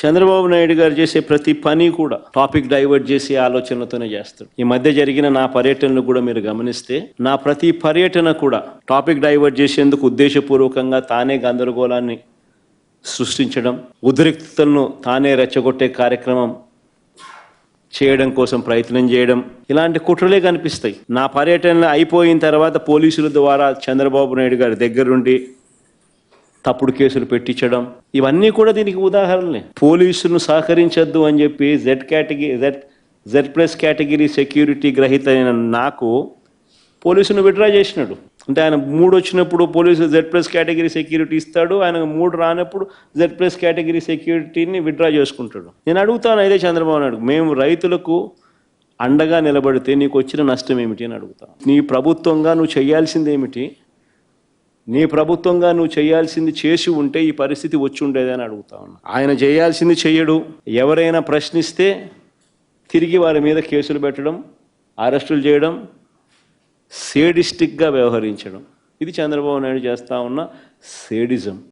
చంద్రబాబు నాయుడు గారు చేసే ప్రతి పని కూడా టాపిక్ డైవర్ట్ చేసే ఆలోచనలతోనే చేస్తాడు. ఈ మధ్య జరిగిన నా పర్యటనలు కూడా మీరు గమనిస్తే నా ప్రతి పర్యటన కూడా టాపిక్ డైవర్ట్ చేసేందుకు ఉద్దేశపూర్వకంగా తానే గందరగోళాన్ని సృష్టించడం, ఉద్రిక్తతలను తానే రెచ్చగొట్టే కార్యక్రమం చేయడం కోసం ప్రయత్నం చేయడం, ఇలాంటి కుట్రలే కనిపిస్తాయి. నా పర్యటన అయిపోయిన తర్వాత పోలీసుల ద్వారా చంద్రబాబు నాయుడు గారి దగ్గరుండి తప్పుడు కేసులు పెట్టించడం, ఇవన్నీ కూడా దీనికి ఉదాహరణలే. పోలీసులను సహకరించద్దు అని చెప్పి జెడ్ ప్లస్ కేటగిరీ సెక్యూరిటీ గ్రహీత అయిన నాకు పోలీసును విడ్రా చేసినాడు. అంటే ఆయన 3 వచ్చినప్పుడు police Z plus category security ఇస్తాడు, ఆయన 3 రానప్పుడు జెడ్ ప్లస్ కేటగిరీ సెక్యూరిటీని విడ్రా చేసుకుంటాడు. నేను అడుగుతాను అయితే చంద్రబాబు నాయుడు, మేము రైతులకు అండగా నిలబడితే నీకు వచ్చిన నష్టం ఏమిటి అని అడుగుతాను. నీ ప్రభుత్వంగా నువ్వు చేయాల్సింది ఏమిటి? నీ ప్రభుత్వంగా నువ్వు చేయాల్సింది చేసి ఉంటే ఈ పరిస్థితి వచ్చి ఉండేదని అడుగుతా ఉన్నా. ఆయన చేయాల్సింది చెయ్యడు. ఎవరైనా ప్రశ్నిస్తే తిరిగి వారి మీద కేసులు పెట్టడం, అరెస్టులు చేయడం, సేడిస్టిక్గా వ్యవహరించడం, ఇది చంద్రబాబు నాయుడు చేస్తూ ఉన్న సేడిజం.